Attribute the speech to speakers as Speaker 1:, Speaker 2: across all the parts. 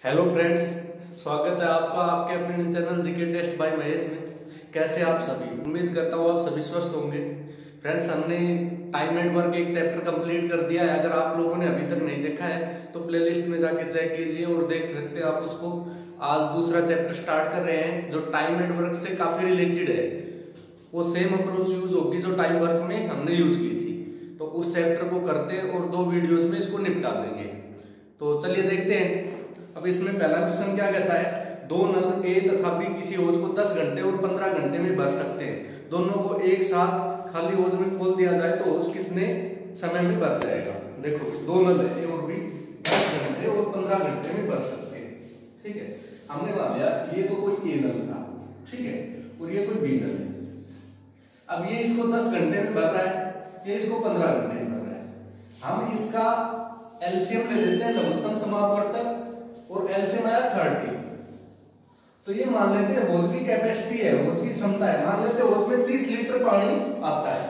Speaker 1: Hello friends, स्वागत है आपका आपके अपने channel GK test by Mahesh में। कैसे आप सभी? उम्मीद करता हूँ आप सभी स्वस्थ होंगे। फ्रेंड्स, हमने टाइम एंड वर्क एक चैप्टर कंप्लीट कर दिया है। अगर आप लोगों ने अभी तक नहीं देखा है तो प्लेलिस्ट में जाके चेक कीजिए और देख सकते हैं आप उसको। आज दूसरा चैप्टर स्टार्ट कर रहे हैं जो टाइम एंड वर्क से काफी रिलेटेड है। वो सेम अप्रोच यूज होगी जो टाइम वर्क में हमने यूज की थी। तो उस चैप्टर को करते हैं और 2 वीडियोज में इसको निपटा देंगे। तो चलिए देखते हैं। अब इसमें पहला क्वेश्चन क्या कहता है, दो नल ए तथा बी किसी होज को 10 घंटे और 15 घंटे में भर सकते हैं। दोनों को एक साथ खाली होज में खोल दिया जाए तो होज कितने समय में भर जाएगा। देखो, दो नल है ए और बी 10 घंटे और 15 घंटे में भर सकते हैं। ठीक है, हमने मान लिया ये तो कोई ए नल था, ठीक है, और ये कोई बी नल है। अब ये इसको 10 घंटे में भर रहा है, ये इसको 15 घंटे में भर रहा है। हम इसका एलसीएम ले लेते हैं, लघुत्तम समापवर्तक, और एलसीएम आया 30। तो ये मान लेते हैं होज की कैपेसिटी है, होज की क्षमता है। मान लेते हैं होज में 30 लीटर पानी आता है,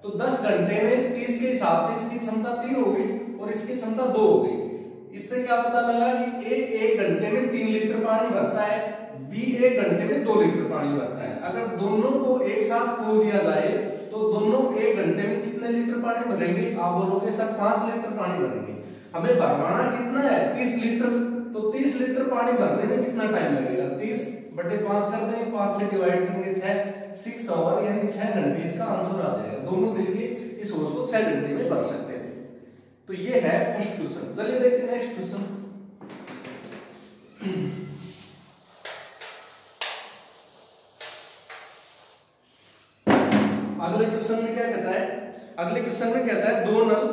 Speaker 1: तो 10 घंटे में 30 के हिसाब से इसकी क्षमता 3 हो गई और इसकी क्षमता 2 हो गई। इससे क्या पता लगा कि ए 1 घंटे में 3 लीटर पानी भरता है, बी 1 घंटे में 2 लीटर पानी भरता है। अगर दोनों को एक साथ खोल दिया जाए तो दोनों 1 घंटे में कितने लीटर पानी भरेंगे? आप बोलोगे सर 5 लीटर पानी भरेंगे। हमें भरवाना कितना है? 30 लीटर। तो 30 लीटर पानी भरने में कितना टाइम लगेगा? 30/5 कर देंगे, 5 से डिवाइड करेंगे 6 आवर, यानी 6 घंटे इसका आंसर आ जाएगा। दोनों मिलके इस होज को 6 घंटे में भर सकते हैं। तो ये है फर्स्ट क्वेश्चन। चलिए देखते हैं नेक्स्ट क्वेश्चन। अगले क्वेश्चन में क्या कहता है? अगले क्वेश्चन में कहता है दो नल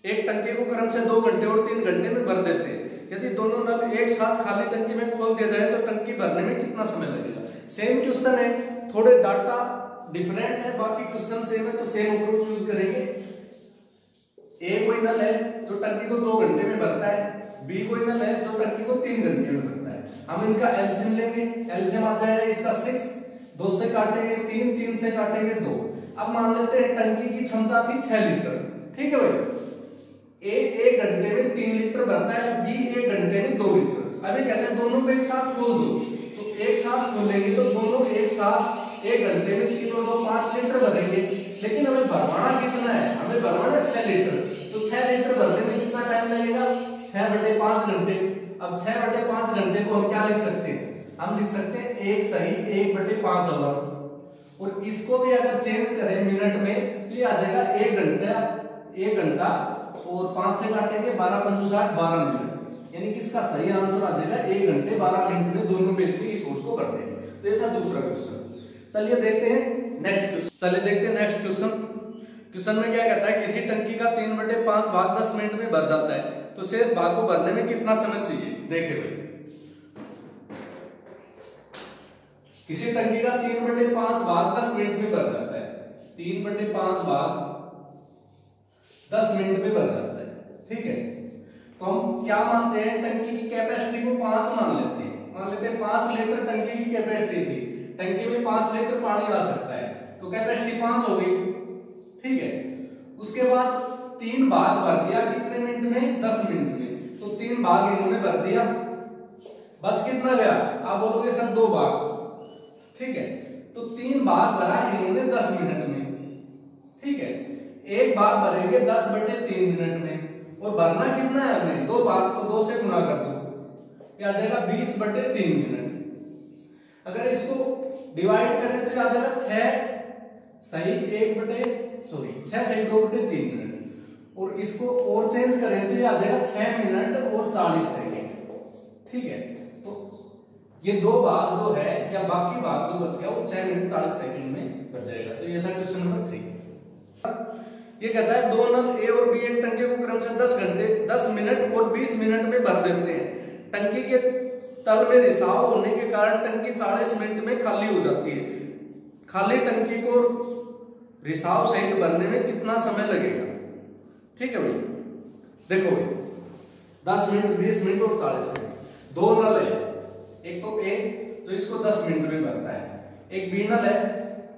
Speaker 1: एक टंकी को क्रम से 2 घंटे और 3 घंटे में भर देते हैं। यदि दोनों नल एक साथ खाली टंकी में खोल दिया जाए तो टंकी भरने में कितना समय लगेगा? सेम क्वेश्चन है, थोड़े डाटा डिफरेंट है, बाकी क्वेश्चन सेम है, तो सेम अप्रोच यूज करेंगे। ए कोई नल है जो टंकी को 2 घंटे में भरता है, बी कोई नल है जो टंकी को 3 घंटे में भरता है। हम इनका एलसीएम लेंगे, एलसीएम आ जाएगा इसका 6, 2 से काटेंगे 3, 3 से काटेंगे 2। अब मान लेते हैं टंकी की क्षमता थी 6 लीटर, ठीक है भाई। ए 1 घंटे में 3 लीटर भरता है, बी 1 घंटे में 2 लीटर। अभी कहते हैं दोनों को एक साथ खोल दो, तो एक साथ खोलेंगे तो दोनों एक साथ 1 घंटे में 3 और 2 5 लीटर भरेंगे। लेकिन हमें भरवाना कितना है? हमें भरवाना 6 लीटर। तो 6 लीटर भरने में कितना टाइम लगेगा? 6/5 घंटे। अब 6/5 घंटे को हम क्या लिख सकते हैं? हम लिख सकते हैं 1 सही 1/5 आवर। और इसको भी अगर चेंज करें मिनट में तो ये आ जाएगा 1 घंटा और 5 से काटेंगे 12 × 5 = 60, 12 मिनट। यानी कि इसका सही आंसर आ जाएगा 1 घंटे 12 मिनट में दोनों मिलकर इस होज को करते हैं। तो ये था दूसरा क्वेश्चन। चलिए देखते हैं नेक्स्ट क्वेश्चन। क्वेश्चन में क्या कहता है, किसी टंकी का 3/5 भाग 10 मिनट में भर जाता है, तो शेष भाग को भरने में कितना समय चाहिए? देखिए भाई, किसी टंकी का 3/5 भाग 10 मिनट में भर जाता है। 3/5 भाग 10 मिनट में भर जाता है, ठीक है। तो हम क्या मानते हैं? टंकी की कैपेसिटी को 5 मान लेते हैं। मान लेते हैं 5 लीटर टंकी की कैपेसिटी थी, टंकी में 5 लीटर पानी आ सकता है, तो कैपेसिटी 5 हो गई, ठीक है। उसके बाद 3 भाग भर दिया कितने मिनट में? 10 मिनट में। तो 3 भाग इन्होंने भर दिया, बच कितना गया? आप बोलोगे सर 2 भाग, ठीक है। तो 3 भाग भरा इन्होंने 10 मिनट में, ठीक है। एक भाग भरेंगे 10/3 मिनट में, और भरना कितना है हमने? 2 भाग, तो 2 से गुणा कर दो, ये आ जाएगा 20/3 मिनट। अगर इसको डिवाइड करें तो ये आ जाएगा 6 सही 2/3 मिनट। और इसको और चेंज करें तो ये आ जाएगा 6 मिनट और 40 सेकेंड, ठीक है। तो ये 2 भाग जो है या बाकी भाग जो बच गया वो 6 मिनट 40 सेकेंड में बच जाएगा। तो ये था क्वेश्चन नंबर 3। ये कहता है दो नल ए और बी एक टंकी को क्रम से 10 घंटे 10 मिनट और 20 मिनट में भर देते हैं। टंकी के तल में रिसाव होने के कारण टंकी 40 मिनट में खाली हो जाती है। खाली टंकी को रिसाव सहित भरने में कितना समय लगेगा? ठीक है भाई, देखो भाई 10 मिनट 20 मिनट और 40 मिनट। 2 नल है, एक तो ए तो इसको 10 मिनट में भरता है, एक बी नल है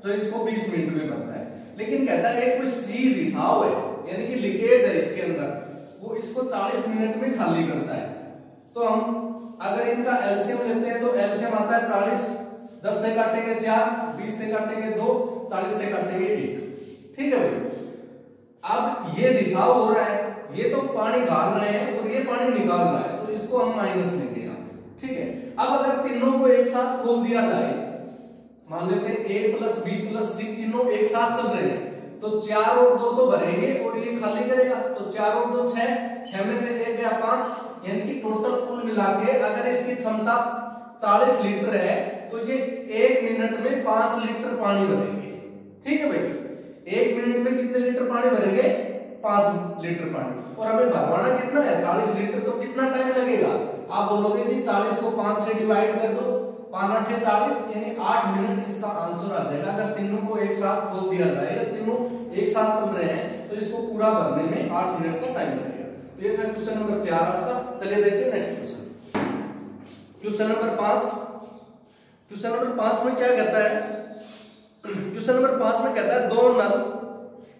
Speaker 1: तो इसको 20 मिनट में भरता है। लेकिन कहता है एक कोई सी रिसाव है, यानी कि लीकेज है इसके अंदर, वो इसको 40 मिनट में खाली करता है। तो हम अगर इनका एलसीएम लेते हैं तो एलसीएम आता है 40, 10 से काटेंगे 4, 20 से काटेंगे 2, 40 से काटेंगे 1। ठीक है भाई, अब ये रिसाव हो रहा है, ये तो पानी डाल रहे हैं और ये पानी निकाल रहा है, तो इसको हम माइनस लेंगे यहाँ पे। ठीक है, अब अगर तीनों को एक साथ खोल दिया जाए, मान लेते हैं a प्लस बी प्लस सी तीनों एक साथ चल रहे हैं, तो 4 और 2 तो भरेंगे और ये खाली करेगा, तो 4 और 2 6, 6 में से 1 गया 5, यानी कि टोटल कुल मिला के अगर इसकी क्षमता 40 लीटर है तो ये 1 मिनट में 5 लीटर पानी भरेंगे। ठीक है भाई, 1 मिनट में कितने लीटर पानी भरेंगे? 5 लीटर पानी। और हमें भरवाना कितना है? 40 लीटर, तो कितना टाइम लगेगा? आप बोलोगे जी 40 को 5 से डिवाइड कर दो, 5 8 40, यानी 8 मिनट इसका आंसर आ जाएगा। अगर तीनों को एक साथ खोल दिया जाएगा, तीनों एक साथ चल रहे हैं, तो इसको पूरा भरने में 8 मिनट का टाइम लगेगा। तो ये था क्वेश्चन नंबर 4 आज का। चलिए देखते हैं next question. Question number 5। Question number 5 में क्या कहता है? क्वेश्चन नंबर 5 में कहता है 2 नल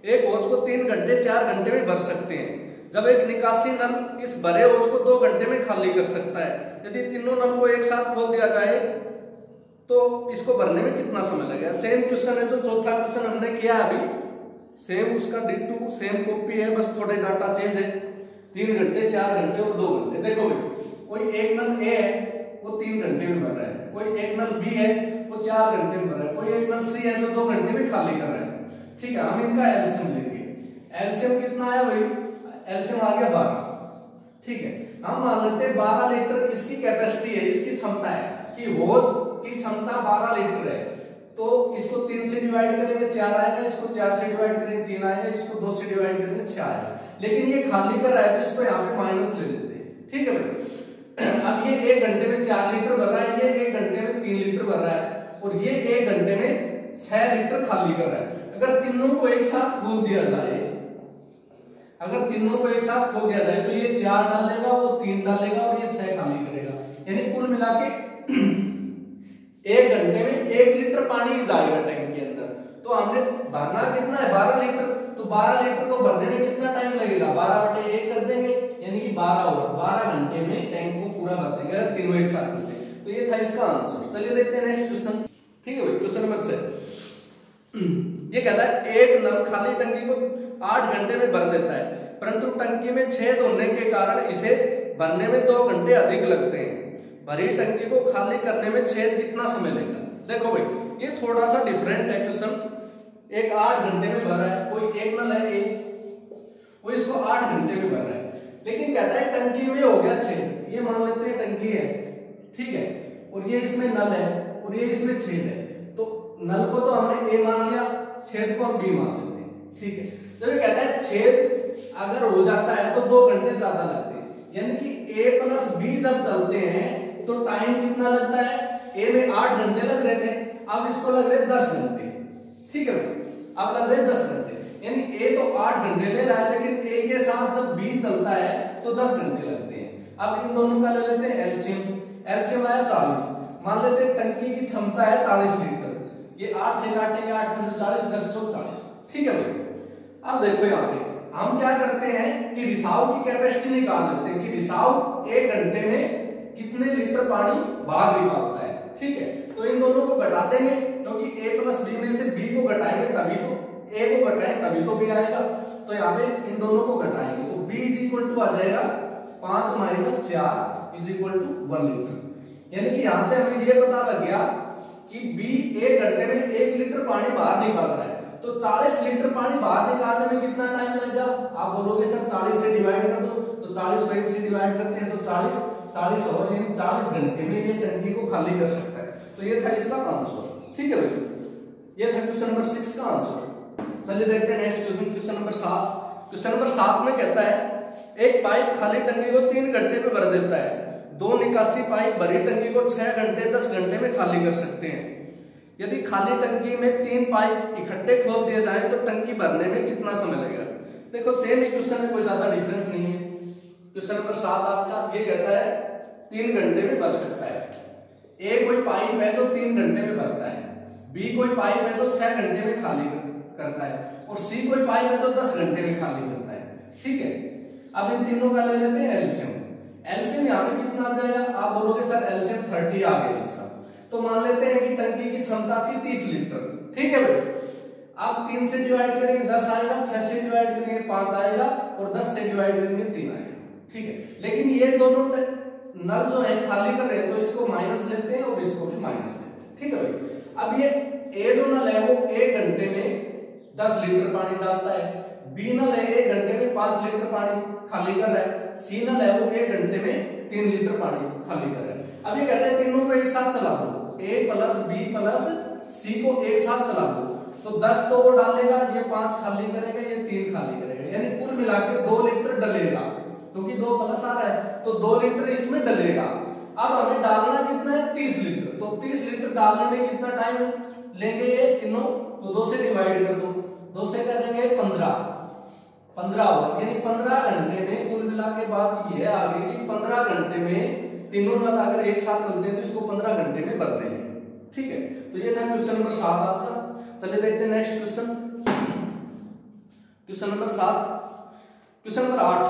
Speaker 1: एक होज को 3 घंटे 4 घंटे में भर सकते हैं, जब एक निकासी नल इस भरे होज को 2 घंटे में खाली कर सकता है। यदि तीनों नल को एक साथ खोल दिया जाए तो इसको भरने में कितना समय लगेगा? सेम क्वेश्चन है जो चौथा क्वेश्चन हमने किया अभी, सेम उसका डिट्टू सेम कॉपी है, बस थोड़े डाटा चेंज है। 3 घंटे 4 घंटे और 2 घंटे। देखो भाई, कोई एक नल ए है वो 3 घंटे में भर रहा है, कोई एक नल बी है वो 4 घंटे में भर रहा है, कोई एक नल सी है जो 2 घंटे में खाली कर रहा है। ठीक है, हम इनका एलसीएम लेंगे। एलसीएम कितना आया भाई? एलसीएम आ गया 12। ठीक है, हम मान लेते हैं 12 लीटर इसकी कैपेसिटी है, इसकी क्षमता है कि होज की क्षमता 12 लीटर है, तो इसको 3 से डिवाइड करेंगे 4 आएगा, इसको 4 से डिवाइड करेंगे 3 आएगा, इसको 2 से डिवाइड करेंगे 6 आएगा। लेकिन ये खाली कर रहा है तो इसको यहाँ पे माइनस ले लेते हैं। ठीक है भाई, अब ये 1 घंटे में 4 लीटर भर रहा है, ये 1 घंटे में 3 लीटर भर रहा है, और ये 1 घंटे में 6 लीटर खाली कर रहा है। अगर तीनों को एक साथ खोल दिया जाए, अगर तीनों को एक साथ खोल दिया जाए तो ये 4 डालेगा, वो 3 डालेगा और ये 6 खाली करेगा, यानी कुल मिला के 1 घंटे में 1 लीटर पानी जाएगा टैंक के अंदर। तो हमने भरना कितना है? 12 लीटर, तो 12 लीटर को भरने में कितना टाइम लगेगा? 12/1 कर देंगे, यानी कि 12 घंटे में टैंक को पूरा भर देंगे अगर तीनों एक साथ चलते हैं। तो ये था इसका आंसर। चलिए देखते हैं नेक्स्ट क्वेश्चन। ठीक है भाई, क्वेश्चन नंबर 6 ये कहता है एक नल खाली टंकी को 8 घंटे में भर देता है, परंतु टंकी में छेद होने के कारण इसे भरने में 2 घंटे अधिक लगते हैं। भरी टंकी को खाली करने में छेद कितना समय लेगा? देखो भाई, ये थोड़ा सा डिफरेंट है क्वेश्चन। एक 8 घंटे में भर रहा है, कोई एक नल है वो इसको 8 घंटे में भर रहा है, लेकिन कहता है टंकी में हो गया छेद। ये मान लेते हैं टंकी है, ठीक है, और ये इसमें नल है और ये इसमें छेद है, तो नल को तो हमने ए मान लिया, छेद को हम बी मान लेते हैं। ठीक है, जब ये कहता है छेद अगर हो जाता है तो 2 घंटे ज्यादा लगते हैं, यानी कि ए प्लस बी जब चलते हैं तो टाइम कितना लगता है? ए में 8 घंटे लग रहे थे, अब इसको लग रहे 10 घंटे। ठीक है, अब लग रहे 10 घंटे, यानी ए तो 8 घंटे ले रहा है, लेकिन ए के साथ जब बी चलता है तो 10 घंटे लगते हैं। अब इन दोनों का ले लेते हैं एलसीएम। एलसीएम आया 40, मान लेते हैं टंकी की क्षमता है 40 लीटर, ये 8 से काटेंगे, 8 × 40, 10 × 40। ठीक है भाई, अब देखो यहाँ पे हम क्या करते हैं कि रिसाव की कैपेसिटी निकाल लेते हैं कि रिसाव 1 घंटे में कितने लीटर पानी बाहर निकालता है। ठीक है, तो इन दोनों को घटा देंगे, क्योंकि a प्लस बी में से b को घटाएंगे तभी तो a को घटाएंगे तभी तो b आएगा, तो यहाँ पे इन दोनों को घटाएंगे तो b = आ जाएगा 5 - 4 = 1 लीटर। यानी कि यहाँ से हमें ये पता लग गया कि b 1 घंटे में 1 लीटर पानी बाहर निकाल रहा है, तो 40 लीटर पानी बाहर निकालने में कितना टाइम लगेगा? आप बोलोगे सर 40 से डिवाइड कर दो, तो 40 को 1 से डिवाइड करते हैं तो 40 और यानी 40 घंटे में ये टंकी को खाली कर सकता है। तो ये था इसका आंसर। ठीक है भाई, ये था क्वेश्चन नंबर 6 का आंसर। चलिए देखते हैं next question, question number 7। Question number 7 में कहता है एक पाइप खाली टंकी को 3 घंटे में भर देता है, 2 निकासी पाइप भरी टंकी को 6 घंटे 10 घंटे में खाली कर सकते हैं। यदि खाली टंकी में 3 पाइप इकट्ठे खोल दिए जाए तो टंकी भरने में कितना समय लगेगा? देखो सेम ही क्वेश्चन में कोई ज्यादा डिफरेंस नहीं है। क्वेश्चन नंबर 7 आज का ये कहता है 3 घंटे में भर सकता है। ए कोई पाइप है जो 3 घंटे में भरता है, बी कोई पाइप है जो 6 घंटे में खाली करता है, और सी कोई पाइप है जो 10 घंटे में खाली करता है। ठीक है, अब इन तीनों का ले लेते हैं एलसीएम। एलसीएम यहाँ पे कितना आ जाएगा? आप बोलोगे सर एलसीएम 30 आ गया इसका। तो मान लेते हैं कि टंकी की क्षमता थी 30 लीटर, ठीक है भाई। आप 3 से डिवाइड करेंगे 10 आएगा, 6 से डिवाइड करेंगे 5 आएगा और 10 से डिवाइड करेंगे 3 आएगा, ठीक है। लेकिन ये दोनों नल जो है खाली कर रहे हैं, तो इसको माइनस लेते हैं और इसको भी माइनस लेते हैं, ठीक है भाई। अब ये ए जो नल है वो 1 घंटे में 10 लीटर पानी डालता है, बी नल है 1 घंटे में 5 लीटर पानी खाली कर रहा है, सी नल है वो 1 घंटे में 3 लीटर पानी खाली कर रहा है। अब ये कहते हैं तीनों को एक साथ चला दो, ए प्लस बी प्लस सी को एक साथ चला दो, तो 10 तो वो डालेगा, ये 5 खाली करेगा, ये 3 खाली करेगा, यानी कुल मिलाकर 2 लीटर डलेगा, क्योंकि 2 प्लस आ रहा है तो 2 लीटर इसमें डलेगा। अब हमें डालना कितना है? 30 लीटर। तो 30 लीटर डालने में कितना टाइम लेंगे ये तीनों? तो 2 से डिवाइड कर दो, 2 से करेंगे 15 होगा, यानी 15 घंटे में कुल मिला के बात ये आ गई कि 15 घंटे में तीनों नल अगर एक साथ चलते हैं तो इसको 15 घंटे में भरते हैं, ठीक है। तो ये था क्वेश्चन नंबर 7 आज का। चलिए देखते हैं next question, question number 7। Question number 8,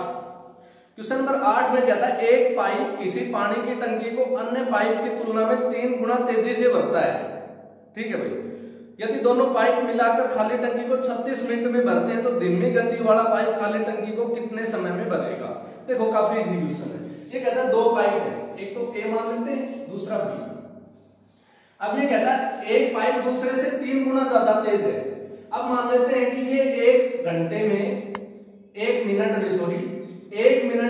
Speaker 1: question number 8 में कहता है एक पाइप किसी पानी की टंकी को अन्य पाइप की तुलना में 3 गुना तेजी से भरता है, ठीक है भाई। यदि दोनों पाइप मिलाकर खाली टंकी को 36 मिनट में भरते हैं तो धीमी गति वाला पाइप खाली टंकी को कितने समय में भरेगा? देखो काफी इजी क्वेश्चन है। ये कहता है 2 पाइप है, एक तो ए मान लेते हैं, दूसरा बी। अब ये कहता है एक पाइप दूसरे से 3 गुना ज्यादा तेज है। अब मान लेते हैं कि ये 1 घंटे में 1 मिनट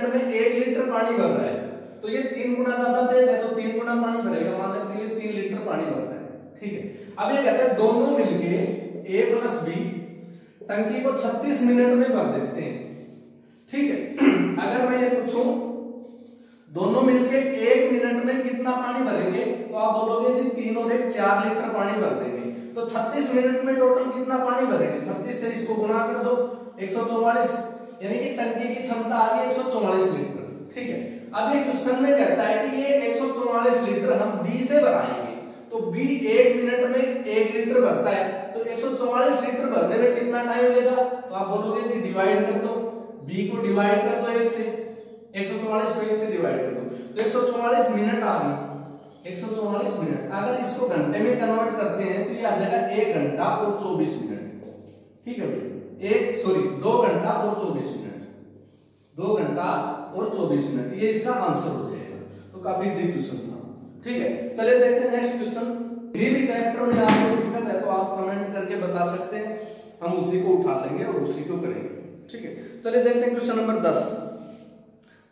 Speaker 1: में 1 लीटर पानी भर रहा है, तो ये 3 गुना ज्यादा तेज है तो 3 गुना पानी भरेगा। मान लेते हैं ये 3 लीटर पानी भरता है, ठीक है। अब ये कहता है दोनों मिलके ए प्लस बी टंकी को 36 मिनट में भर देते हैं, ठीक है। अगर मैं ये पूछूं दोनों मिलके 1 मिनट में कितना पानी भरेंगे, तो आप बोलोगे जी 3 और 1 4 लीटर पानी भर देंगे। तो 36 मिनट में टोटल कितना पानी भरेंगे? 36 से इसको गुना कर दो, 144, यानी कि टंकी की क्षमता आ गई 144 लीटर, ठीक है। अब ये क्वेश्चन में कहता है कि ये 144 लीटर हम बी से भराएंगे, तो बी 1 मिनट में 1 लीटर भरता है, तो 144 लीटर भरने में कितना टाइम लेगा? तो आप बोलोगे जी डिवाइड कर दो, बी को डिवाइड कर दो 1 से, 144 को 1 से डिवाइड कर दो, तो 144 मिनट आ गई, 144 मिनट। अगर इसको घंटे में कन्वर्ट करते हैं तो ये आ जाएगा 1 घंटा और 24 मिनट, ठीक है भाई। 2 घंटा और 24 मिनट, 2 घंटा और 24 मिनट, ये इसका आंसर हो जाएगा। तो काफी इजी क्वेश्चन था, ठीक है। चलिए देखते हैं नेक्स्ट क्वेश्चन। किसी भी चैप्टर में आपको दिक्कत है तो आप कमेंट करके बता सकते हैं, हम उसी को उठा लेंगे और उसी को करेंगे, ठीक है। चलिए देखते हैं क्वेश्चन नंबर 10।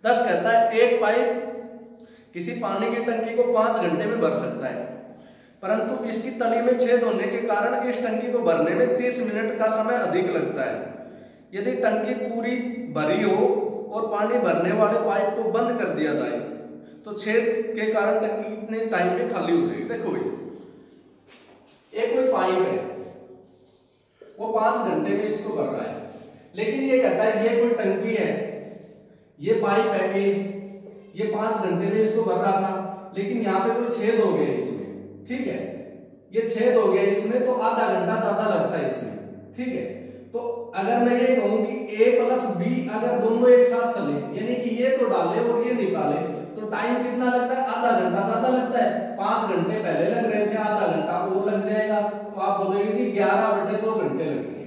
Speaker 1: 10 कहता है एक पाइप किसी पानी की टंकी को 5 घंटे में भर सकता है, परंतु इसकी तली में छेद होने के कारण इस टंकी को भरने में 30 मिनट का समय अधिक लगता है। यदि टंकी पूरी भरी हो और पानी भरने वाले पाइप को बंद कर दिया जाए तो छेद के कारण टंकी कितने टाइम में खाली हो जाएगी? देखो भाई, एक कोई पाइप है वो 5 घंटे में इसको भर रहा है, लेकिन ये कहता है ये कोई टंकी है, ये पाइप है, ये 5 घंटे में इसको भर रहा था, लेकिन यहाँ पे कोई छेद हो गया इसमें, ठीक है। ये छेद हो गया इसमें तो आधा घंटा ज्यादा लगता है इसमें, ठीक है। तो अगर मैं ये कहूं कि a प्लस बी अगर दोनों एक साथ चले, यानी कि ये तो डाले और ये निकाले, तो टाइम कितना लगता है? आधा घंटा ज्यादा लगता है। 5 घंटे पहले लग रहे थे, आधा घंटा और लग जाएगा, तो आप बोलोगे जी 11/2 घंटे लगेंगे,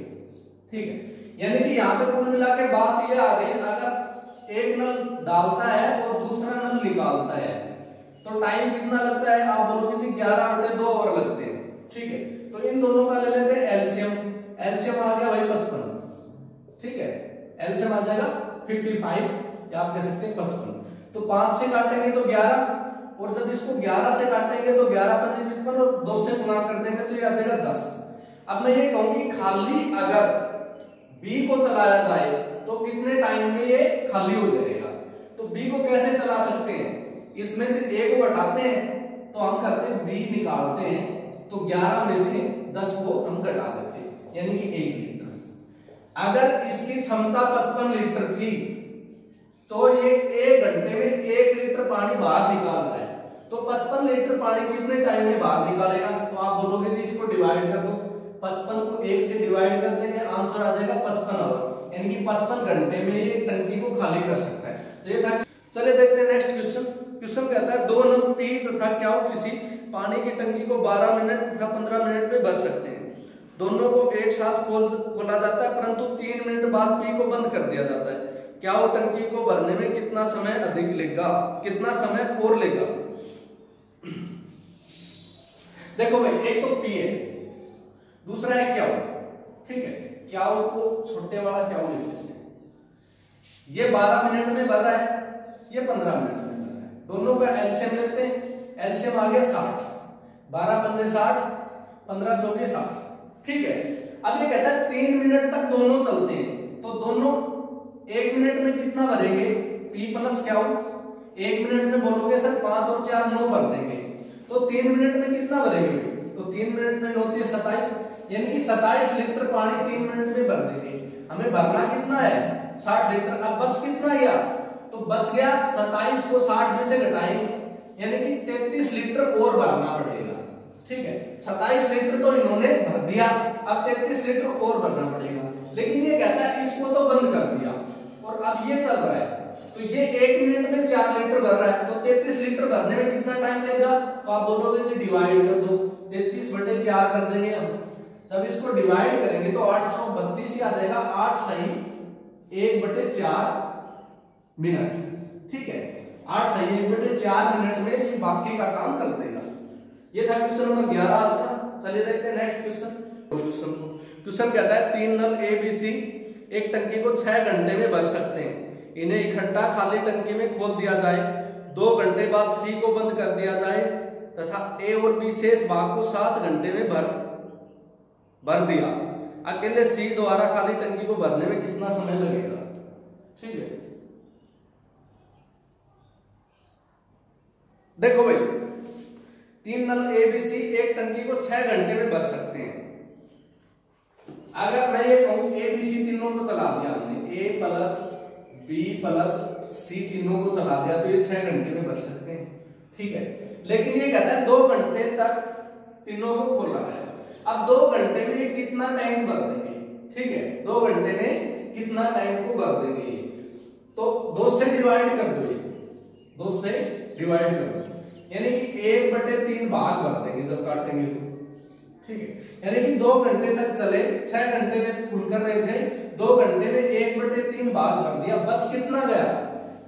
Speaker 1: ठीक है। यानी कि यहाँ पे कुल मिला के बात ये आ गई, अगर एक नल डालता है और दूसरा नल निकालता है तो टाइम कितना लगता है? आप बोलोगे जी 11/2 और लगते हैं, ठीक है। तो इन दोनों का ले लेते हैं एलसीएम। एलसीएम आ गया भाई 55, ठीक है। एलसीएम आ जाएगा 55 या आप कह सकते हैं 55। तो 5 से काटेंगे तो 11, और जब इसको 11 से काटेंगे तो 11 × 5 = 55 और 2 से गुणा कर देंगे तो ये आ जाएगा 10। अब मैं ये कहूंगी खाली अगर बी को चलाया जाए तो कितने टाइम में ये खाली हो जाएगा? तो बी को कैसे चला सकते हैं? इसमें से ए को घटाते हैं तो हम करते हैं बी निकालते हैं, तो 11 में से 10 को हम घटा देते हैं, यानी कि 1 लीटर। अगर इसकी क्षमता 55 लीटर थी तो ये 1 घंटे में 1 लीटर पानी बाहर निकाल रहा है, तो 55 लीटर पानी कितने टाइम में बाहर निकालेगा? तो आप बोलोगे जी इसको डिवाइड कर दो, 55 को 1 से डिवाइड कर देंगे, आंसर आ जाएगा 55 आवर, यानी कि 55 घंटे में ये टंकी को खाली कर सकता है। तो ये था। चलिए देखते हैं नेक्स्ट क्वेश्चन। क्वेश्चन तथा क्याओ किसी पानी की टंकी को 12 मिनट तथा 15 मिनट में भर सकते हैं। दोनों को एक साथ खोला जाता है, परंतु 3 मिनट बाद पी को बंद कर दिया जाता है। क्याओ टंकी को भरने में कितना समय अधिक लेगा, कितना समय और लेगा? देखो भाई, एक तो पी है, दूसरा है क्याओ। ठीक है, क्याओ को छोटे वाला क्याओ लेते हैं। ये 12 मिनट में भर रहा है, ये 15 मिनट में भर रहा है। दोनों का एलसीएम लेते हैं। एलसीएम आ गया 60, 12 पंजे 60, 15 चौके 60। ठीक है, अब ये कहता है 3 मिनट तक दोनों चलते हैं, तो दोनों 1 मिनट में कितना भरेंगे? पी प्लस क्याओ 1 मिनट में बोलोगे सर 5 और 4 9 भर देंगे, तो 3 मिनट में कितना भरेंगे? तो 3 मिनट में 9 × 27, यानी कि 27 लीटर पानी 3 मिनट में भर देंगे। हमें भरना कितना है? 60 लीटर। अब बच कितना गया? तो बच गया 27 को 60 में से घटाएंगे, यानी कि 33 लीटर और भरना पड़ेगा। ठीक है, 27 लीटर तो इन्होंने भर दिया, अब 33 लीटर और भरना पड़ेगा। लेकिन ये कहता है इसको तो बंद कर दिया और अब ये चल रहा है, तो ये 1 मिनट में 4 लीटर भर रहा है, तो 33 लीटर भरने में कितना टाइम लेगा? तो आप बोलोगे जी डिवाइड कर दो, 33/4 कर देंगे हम। जब इसको डिवाइड करेंगे तो 832 ही आ जाएगा। 8 सही 1/4 मिनट। ठीक है, 8 सही 1/4 मिनट में ये बाकी का काम कर देगा। ये था क्वेश्चन नंबर 11 आज का। चलिए देखते हैं नेक्स्ट क्वेश्चन। क्वेश्चन कहता है 3 नल ए बी सी एक टंकी को 6 घंटे में भर सकते हैं। इन्हें इकट्ठा खाली टंकी में खोल दिया जाए, 2 घंटे बाद सी को बंद कर दिया जाए तथा ए और बी शेष भाग को 7 घंटे में भर दिया। अकेले सी द्वारा खाली टंकी को भरने में कितना समय लगेगा? ठीक है, देखो भाई, 3 नल ए बी सी एक टंकी को 6 घंटे में भर सकते हैं। अगर मैं ये कहूं ए बी सी तीनों को चला दिया हमने, ए प्लस बी प्लस सी तीनों को चला दिया, तो ये 6 घंटे में भर सकते हैं। ठीक है, लेकिन ये कहता है 2 घंटे तक तीनों को खोला है। अब 2 घंटे में ये कितना टाइम भर देंगे? ठीक है, 2 घंटे में कितना टाइम को भर देंगे? तो 2 से डिवाइड कर दो, ये 2 से डिवाइड कर दो, यानी कि 1/3 भाग भर देंगे जब काटेंगे तो। ठीक है, यानी कि 2 घंटे तक चले, 6 घंटे में फुल कर रहे थे, 2 घंटे में 1/3 भाग भर दिया। बच कितना गया?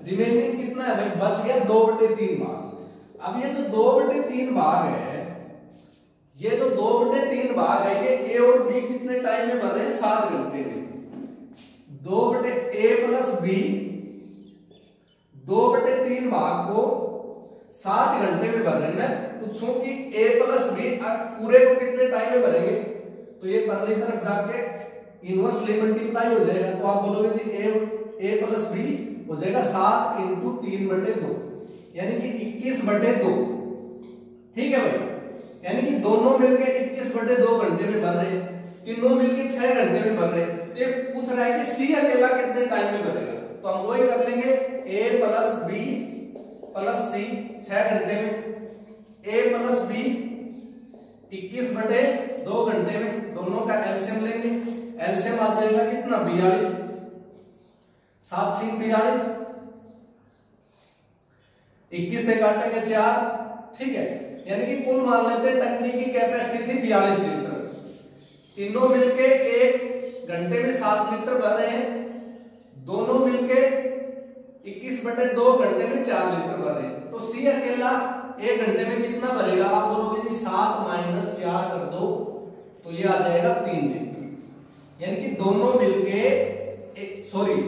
Speaker 1: रिमेनिंग कितना है भाई? बच गया 2/3 भाग। अब ये जो 2/3 भाग है, ये जो 2/3 भाग है, ये ए और बी कितने टाइम में भर रहे हैं? 7 घंटे में। 2/a प्लस बी 2/3 भाग को 7 घंटे में भर रहे हैं। पूछो कि a प्लस बी पूरे को कितने टाइम में भरेंगे? तो ये पहली तरफ जाके इनवर्सली मल्टीप्लाई हो जाएगा, तो आप बोलोगे जी a प्लस बी हो जाएगा 7 × 3/2, यानी कि 21/2। ठीक है भाई, यानी कि दोनों मिलकर 21/2 घंटे में भर रहे हैं, तीनों मिलकर 6 घंटे में भर रहे हैं। तो ये पूछ रहा है कि सी अकेला कितने टाइम में भरेगा? तो हम वही कर लेंगे, a प्लस बी प्लस सी 6 घंटे में, a प्लस बी 21/2 घंटे में। दोनों का एलसीएम लेंगे, एलसीएम आ जाएगा कितना? 42, 7 × 42, 21 से काटेंगे 4। ठीक है, यानी कि कुल मान लेते हैं टंकी की कैपेसिटी थी 42 लीटर। तीनों मिलके 1 घंटे में 7 लीटर भर रहे हैं, दोनों मिलके 21/2 घंटे में 4 लीटर भर रहे हैं। तो सी अकेला 1 घंटे में कितना भरेगा? आप बोलोगे जी 7 - 4 कर दो, तो ये आ जाएगा 3 लीटर। यानी कि दोनों मिलके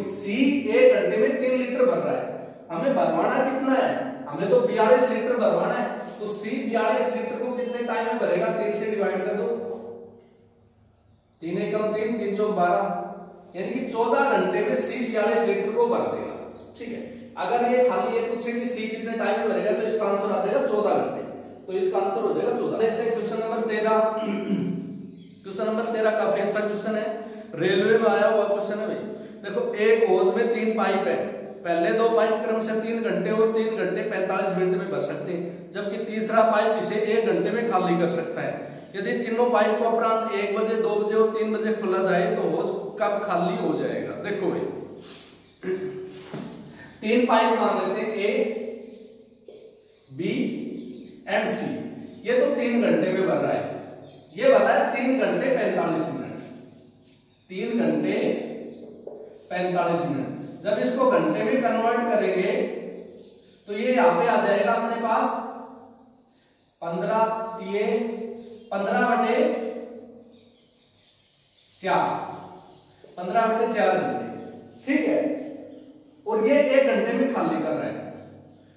Speaker 1: सी 1 घंटे में 3 लीटर भर रहा है। हमें भरवाना कितना है? हमें तो 42 लीटर भरवाना है, तो सी 42 लीटर को कितने टाइम में भरेगा? 3 से डिवाइड कर दो, 3 × 3 3 × 12, यानी कि 14 घंटे में सी 42 लीटर को भर देगा। ठीक है, अगर ये खाली ये पूछे कि सी कितने टाइम में भरेगा, तो इसका आंसर आ जाएगा 14 घंटे, तो इसका आंसर हो जाएगा 14। देखते हैं क्वेश्चन नंबर 13। क्वेश्चन नंबर 13 काफी अच्छा क्वेश्चन है, रेलवे में आया हुआ क्वेश्चन है भाई। देखो, एक होज में 3 पाइप है, पहले 2 पाइप क्रम से 3 घंटे और 3 घंटे 45 मिनट में भर सकते हैं, जबकि तीसरा पाइप इसे 1 घंटे में खाली कर सकता है। यदि तीनों पाइप को अपराह्न 1 बजे, 2 बजे और 3 बजे खोला जाए तो होज कब खाली हो जाएगा? देखो भाई, 3 पाइप मान लेते हैं, ए बी एंड सी, ये तो 3 घंटे में भर रहा है। ये बताया 3 घंटे 45 मिनट, 3 घंटे 45 मिनट। जब इसको घंटे में कन्वर्ट करेंगे तो ये यहां पे आ जाएगा अपने पास 15 बटे 4 घंटे, ठीक है। और ये 1 घंटे में खाली कर रहा है,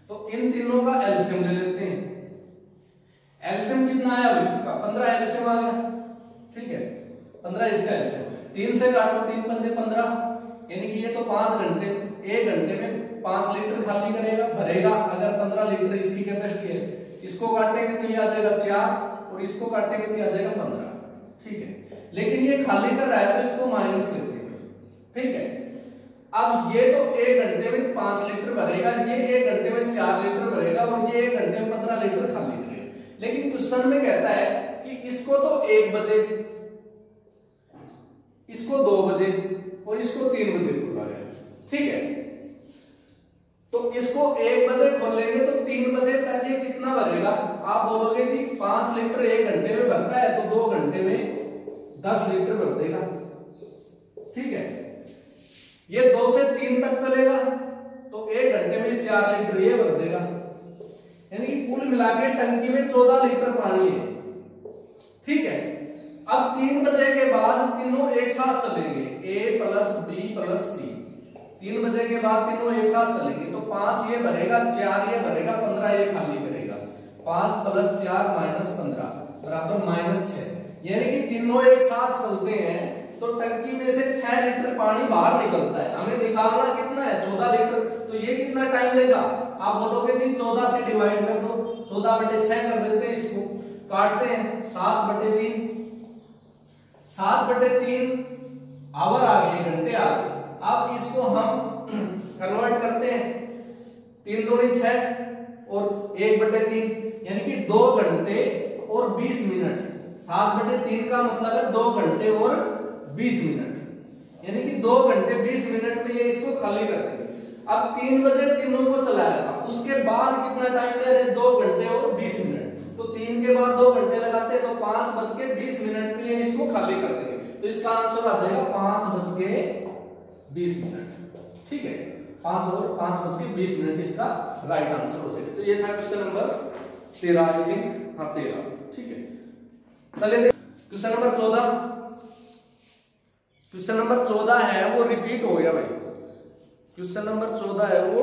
Speaker 1: तो इन तीनों का एलसीएम ले लेते हैं। एलसीएम कितना आया भाई इसका? 15 एलसीएम आ गया, ठीक है। 15 इसका एलसीएम, 3 से काटो, 3 पंजे 15, यानी कि ये तो 5 घंटे, 1 घंटे में 5 लीटर खाली करेगा, भरेगा। अगर 15 लीटर इसकी कैपेसिटी है, इसको काटेंगे तो ये आ जाएगा 4 और इसको काटेंगे तो ये आ जाएगा 15, ठीक है। लेकिन ये खाली कर रहा है तो इसको माइनस लेते हैं, ठीक है। अब ये तो 1 घंटे में 5 लीटर भरेगा, ये 1 घंटे में 4 लीटर भरेगा और ये 1 घंटे में 15 लीटर खाली करेगा। लेकिन क्वेश्चन में कहता है कि इसको तो 1 बजे, इसको 2 बजे और इसको 3 बजे खोला है, ठीक है। तो इसको 1 बजे खोलेंगे तो 3 बजे तक ये कितना भरेगा? आप बोलोगे जी 5 लीटर 1 घंटे में भरता है तो 2 घंटे में 10 लीटर भर देगा, ठीक है। ये 2 से 3 तक चलेगा तो 1 घंटे में 4 लीटर ये भर देगा, यानी कि कुल मिलाके टंकी में 14 लीटर पानी है, ठीक है। अब 3 बजे के बाद तीनों एक साथ चलेंगे, A plus B plus C। 3 बजे के बाद तीनों एक साथ चलेंगे तो 5 ये भरेगा, 4 ये भरेगा, 15 ये खाली करेगा। 5 प्लस 4 माइनस 15 बराबर -6, यानी कि तीनों एक साथ चलते हैं तो टंकी में से 6 लीटर पानी बाहर निकलता है। हमें निकालना कितना है? 14 लीटर। तो ये कितना टाइम लेगा? आप बोलोगे जी 14 से डिवाइड कर दो, 14/6 कर देते हैं, इसको काटते हैं, 7/3, 7/3 आवर आ गए, घंटे आ गए। अब इसको हम कन्वर्ट करते हैं, 3 दूनी 6 और 1/3, यानी कि 2 घंटे और 20 मिनट। 7/3 का मतलब है 2 घंटे और 20 मिनट, यानी कि 2 घंटे 20 मिनट में ये इसको खाली कर देंगे। अब 3 बजे तीनों को चलाएगा, उसके बाद कितना टाइम ले रहे? 2 घंटे और 20 मिनट। तो 3 के बाद 2 घंटे लगाते हैं तो 5:20 मिनट में ये इसको खाली कर देंगे। तो इसका आंसर आ जाएगा 5:20 मिनट, ठीक है। 5:20 मिनट इसका राइट आंसर हो जाएगा। तो ये था क्वेश्चन नंबर 13, आई थिंक, हाँ 13, ठीक है। चलिए क्वेश्चन नंबर 14। क्वेश्चन नंबर 14 है वो रिपीट हो गया भाई। क्वेश्चन नंबर 14 है वो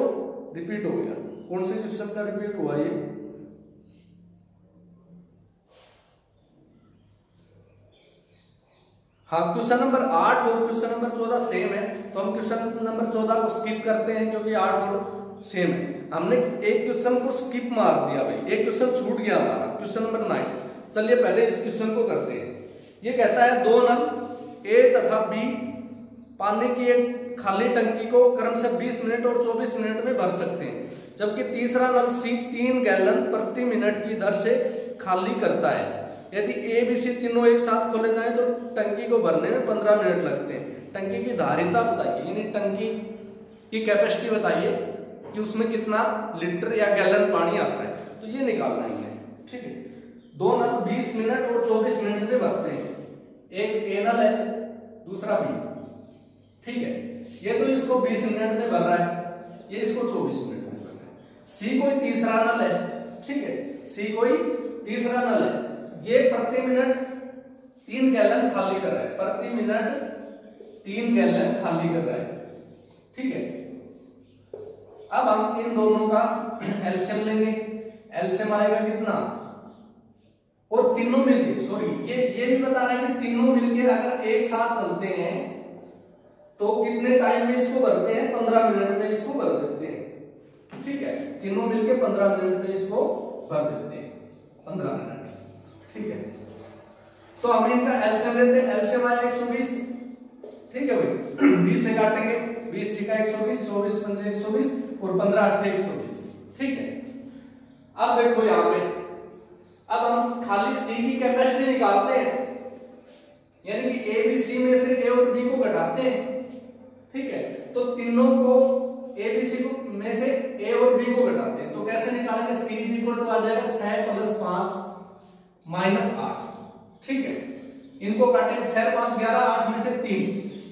Speaker 1: रिपीट हो गया। कौन से क्वेश्चन का रिपीट हुआ ये? हाँ, क्वेश्चन नंबर 8 और क्वेश्चन नंबर 14 सेम है, तो हम क्वेश्चन नंबर 14 को स्किप करते हैं क्योंकि 8 और सेम है। हमने एक क्वेश्चन को स्किप मार दिया भाई, एक क्वेश्चन छूट गया हमारा, क्वेश्चन नंबर 9। चलिए पहले इस क्वेश्चन को करते हैं। ये कहता है 2 नल A तथा B पानी की एक खाली टंकी को क्रम से 20 मिनट और 24 मिनट में भर सकते हैं, जबकि तीसरा नल C 3 गैलन प्रति मिनट की दर से खाली करता है। यदि A B C तीनों एक साथ खोले जाएं तो टंकी को भरने में 15 मिनट लगते हैं। टंकी की धारिता बताइए, यानी टंकी की कैपेसिटी बताइए कि उसमें कितना लीटर या गैलन पानी आता है, तो ये निकालना है, ठीक है। 2 नल 20 मिनट और 24 मिनट में भरते हैं। एक A नल है, दूसरा B, ठीक है। ये तो इसको 20 मिनट में भर रहा है, ये इसको 24 मिनट में भर रहा है। C कोई तीसरा नल है, ठीक है, C कोई तीसरा नल है, ये प्रति मिनट 3 गैलन खाली कर रहा है, प्रति मिनट 3 गैलन खाली कर रहा है, ठीक है। अब हम इन दोनों का एलसीएम लेंगे। एलसीएम आएगा कितना? और तीनों मिलके, सॉरी ये भी बता रहे हैं कि तीनों मिलके अगर एक साथ चलते हैं तो कितने टाइम में इसको भरते हैं? 15 मिनट में इसको भर देते हैं, ठीक है। तीनों मिलके 15 मिनट में इसको भर देते हैं, 15 मिनट, ठीक है। तो हम इनका एलसीएम लेते हैं। एलसीएम आया 120, ठीक है भाई। 20 से काटेंगे, 20 का 120, 24 पंजे 120 और 15 8 120, ठीक है। अब देखो यहां पे, अब हम खाली C की कैपेसिटी निकालते हैं, यानी कि A B C में से A और B को घटाते हैं, ठीक है। तो तीनों को A B C को में से A और B को घटाते हैं, तो कैसे निकालेंगे? C = इक्वल टू आ जाएगा 6 + 5 -8। ठीक है, इनको काटें 6 5 11 8 में से 3,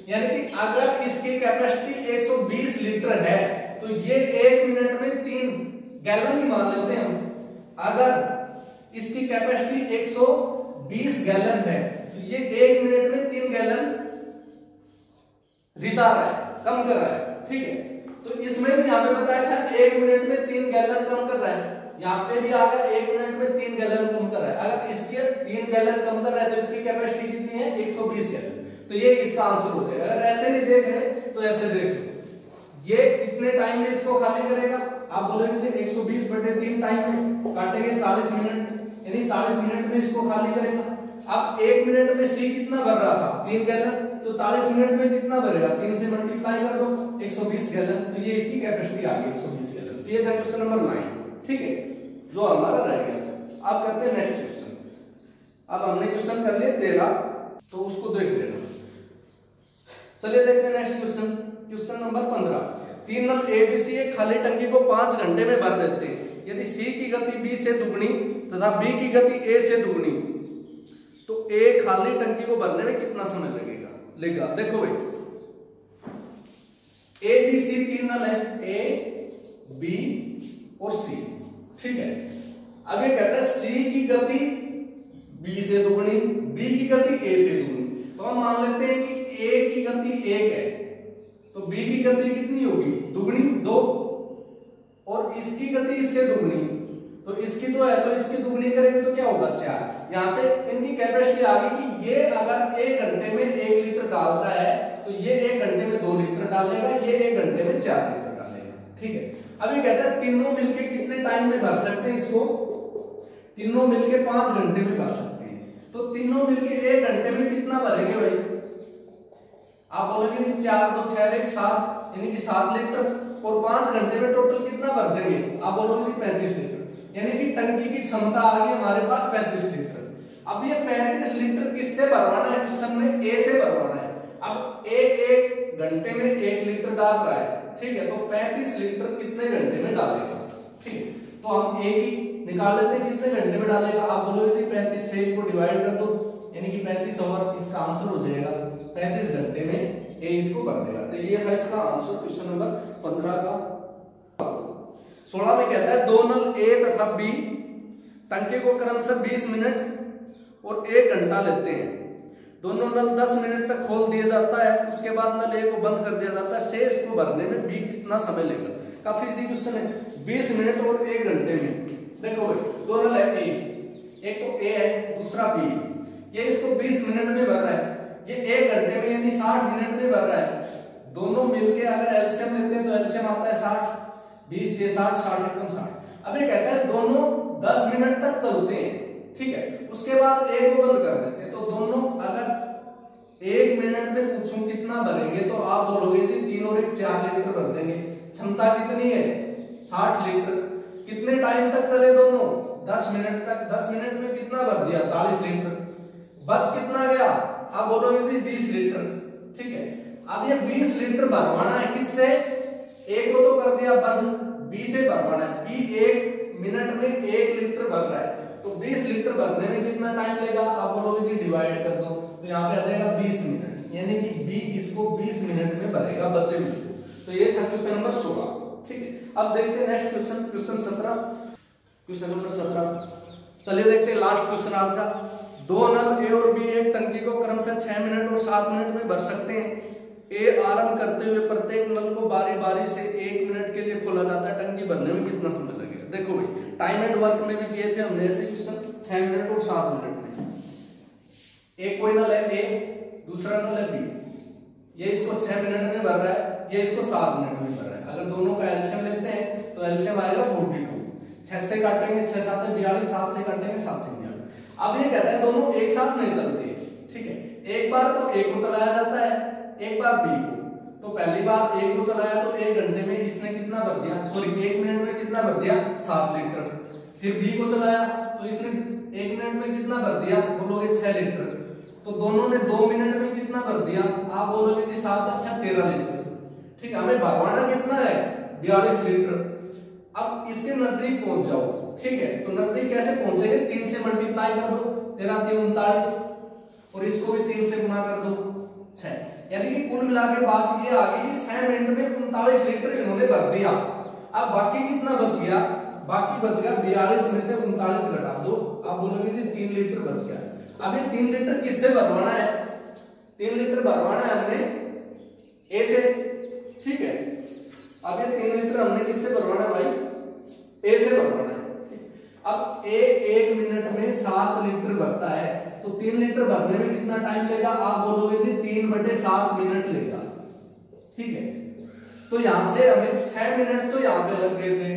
Speaker 1: यानी कि अगर इसकी कैपेसिटी 120 लीटर है तो ये 1 मिनट में 3 गैलन ही मान लेते हैं हम। अगर इसकी कैपेसिटी 120 गैलन है तो ये 1 मिनट में 3 गैलन रिता रहा है, कम कर रहा है। ठीक है, तो इसमें भी यहाँ पे बताया था 1 मिनट में 3 गैलन कम कर रहा है, यहाँ पे भी आ गया 1 मिनट में 3 गैलन कम कर रहा है। अगर इसके 3 गैलन कम कर रहा है तो इसकी कैपेसिटी कितनी है 120 गैलन, तो ये इसका आंसर हो जाएगा। अगर ऐसे नहीं देख रहे तो ऐसे देख लो, ये कितने टाइम में इसको खाली करेगा, आप बोलोगे 120/3 टाइम में काटेंगे 40 मिनट, यानी 40 मिनट में इसको खाली करेगा। अब 1 मिनट में सी कितना भर रहा था 3 गैलन, तो 40 मिनट में कितना भरेगा 3 से मल्टीप्लाई कर दो 120 गैलन, तो ये इसकी कैपेसिटी आ गई 120 गैलन। तो ये था क्वेश्चन नंबर 9। ठीक है, जो हमारा रह गया। अब करते हैं नेक्स्ट क्वेश्चन। अब हमने क्वेश्चन कर लिए 13, तो उसको देख लेना। चलिए देखते हैं नेक्स्ट क्वेश्चन। Question number 15। 3 नल ए बी सी एक खाली टंकी को 5 घंटे में भर देते हैं। यदि सी की गति बी से दुगनी तथा बी की गति ए से दुगनी, तो ए खाली टंकी को भरने में कितना समय लगेगा लेगा। देखो भाई, ए बी सी 3 नल है, ए बी और सी। ठीक है, अब ये कहता है सी की गति बी से दुगनी, बी की गति ए से दुगनी, तो हम मान लेते हैं कि ए की गति 1 है, तो बी की गति कितनी होगी दुगनी 2, और इसकी गति इससे दुगनी, तो इसकी 2 है तो इसकी दुगनी करेंगे तो क्या होगा 4। यहां से इनकी कैपेसिटी आ गई कि ये अगर 1 घंटे में 1 लीटर डालता है तो ये 1 घंटे में 2 लीटर डालेगा, ये 1 घंटे में 4 लीटर डालेगा। ठीक है, अब ये कहता है तीनों मिलके कितने टाइम में भर सकते हैं इसको, तीनों मिलके 5 घंटे में भर सकते हैं। तो तीनों मिलके 1 घंटे में कितना भरेंगे भाई, आप बोलोगे 4 2 6 1 7, यानी कि 7 लीटर, और 5 घंटे में टोटल कितना भर देंगे, आप बोलोगे 35 लीटर, यानी कि टंकी की क्षमता आ गई हमारे पास 35 लीटर। अब ये 35 लीटर किससे भरवाना है, क्वेश्चन में ए से भरवाना है। अब ए 1 घंटे में 1 लीटर डाल रहा है, ठीक है, तो 35 लीटर कितने घंटे में डालेगा। ठीक है, तो हम ए की निकाल लेते हैं कितने घंटे में डालेगा, आप बोलोगे 35 से को डिवाइड कर दो, यानी कि 35, और इसका आंसर हो जाएगा 35 घंटे में ए इसको भर देगा। तो ये था इसका आंसर क्वेश्चन नंबर 15 का। 16 में कहता है 2 नल ए तथा बी टंकी को क्रमशः 20 मिनट और 1 घंटा लेते हैं। दोनों नल 10 मिनट तक खोल दिया जाता है, उसके बाद नल ए को बंद कर दिया जाता है। शेष को भरने में बी कितना समय लेगा। काफी इजी क्वेश्चन है, 20 मिनट और 1 घंटे में। देखो भाई, दो नल है ए, एक तो ए है दूसरा बी, ये इसको 20 मिनट में भर रहा है, ये 1 घंटे में यानी 60 मिनट में भर रहा है। दोनों मिलके अगर एलसीएम लेते हैं तो एलसीएम आता है 60, 20 के 60, 60 एकम 60। अब ये कहता है दोनों 10 मिनट तक चलते हैं, ठीक है, उसके बाद ए को बंद कर देते हैं। तो दोनों अगर 1 मिनट में पूछूं कितना भरेंगे तो आप बोलोगे जी 3 और 1 4 लीटर भर देंगे। क्षमता कितनी है 60 लीटर। कितने टाइम तक चले दोनों 10 मिनट तक। 10 मिनट में कितना भर दिया 40 लीटर। बच कितना गया, आप बोलोगे जी 20 लीटर। ठीक है, अब ये 20 लीटर भरवाना है किससे, ए को तो कर दिया बंद, बी से भरवाना है। बी 1 मिनट में 1 लीटर भर रहा है, तो 20 लीटर भरने में कितना टाइम लेगा, आप बोलोगे जी डिवाइड कर दो, तो यहाँ पे आ जाएगा 20 मिनट, यानी कि बी इसको 20 मिनट में भरेगा बचे हुए। तो ये था क्वेश्चन नंबर 16। ठीक है, अब देखते हैं next question, question 17, question number 17। चलिए देखते हैं लास्ट क्वेश्चन आज का। 2 नल ए और बी एक टंकी को क्रमशः 6 मिनट और 7 मिनट में भर सकते हैं। ए आरंभ करते हुए प्रत्येक नल को बारी बारी से 1 मिनट के लिए खोला जाता है। टंकी भरने में कितना समय लगेगा। देखो भाई, टाइम एंड वर्क में भी किए थे हमने ऐसे क्वेश्चन 6 मिनट और 7 मिनट में। एक कोई नल है ए, दूसरा नल है बी, ये इसको 6 मिनट में भर रहा है, ये इसको 7 मिनट में भर रहा है। अगर दोनों का एलसीएम लेते हैं तो एलसीएम आएगा 42। 6 से काटेंगे 6 7 42, 7 से काटेंगे 7 से 42। अब ये कहता है दोनों एक साथ नहीं चलते। ठीक है, एक बार तो ए को चलाया जाता है, एक बार बी को। तो पहली बार ए को चलाया तो 1 घंटे में इसने कितना भर दिया, सॉरी 1 मिनट में कितना भर दिया 7 लीटर। फिर बी को चलाया तो इसने 1 मिनट में कितना भर दिया, बोलोगे 6 लीटर। तो दोनों ने 2 मिनट में कितना भर दिया, आप बोलोगे जी 7 अच्छा 13 लीटर। ठीक है, हमें भरवाना कितना है 42 लीटर। अब इसके नजदीक पहुंच जाओ, ठीक है। तो नजदीक कैसे पहुंचेंगे, 3 से मल्टीप्लाई कर दो, 13 3 39, और इसको भी 3 से गुना कर दो 6, यानी कि कुल मिला के बात ये आ गई कि 6 मिनट में 39 लीटर इन्होंने भर दिया। अब बाकी कितना बच गया, बाकी बच गया 42 में से 39 घटा दो, आप बोलोगे जी 3 लीटर बच गया। अब ये 3 लीटर किससे भरवाना है, 3 लीटर भरवाना है हमने ए से, ठीक है। अब ये 3 लीटर हमने किससे भरवाना है भाई, ए से भरवाना है। अब ए 1 मिनट में 7 लीटर भरता है, तो 3 लीटर भरने में कितना टाइम लेगा, आप बोलोगे जी 3/7 मिनट लेगा, ठीक है। तो यहां से हमें 6 मिनट तो यहां पे लग गए थे,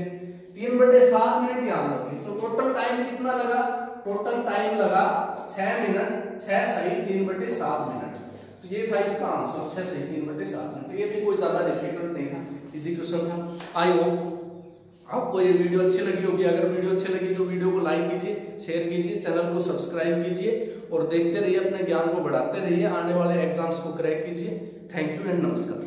Speaker 1: 3/7 मिनट यहां लग गए, तो टोटल टाइम कितना लगा, टोटल टाइम लगा 6 मिनट, 6 सही 3/7 मिनट। तो ये था इसका आंसर, 6 सही 3/7 मिनट। ये भी कोई ज्यादा डिफिकल्ट नहीं था, इजी क्वेश्चन था। आई होप आपको ये वीडियो अच्छी लगी होगी। अगर वीडियो अच्छी लगी तो वीडियो को लाइक कीजिए, शेयर कीजिए, चैनल को सब्सक्राइब कीजिए और देखते रहिए, अपने ज्ञान को बढ़ाते रहिए, आने वाले एग्जाम्स को क्रैक कीजिए। थैंक यू एंड नमस्कार।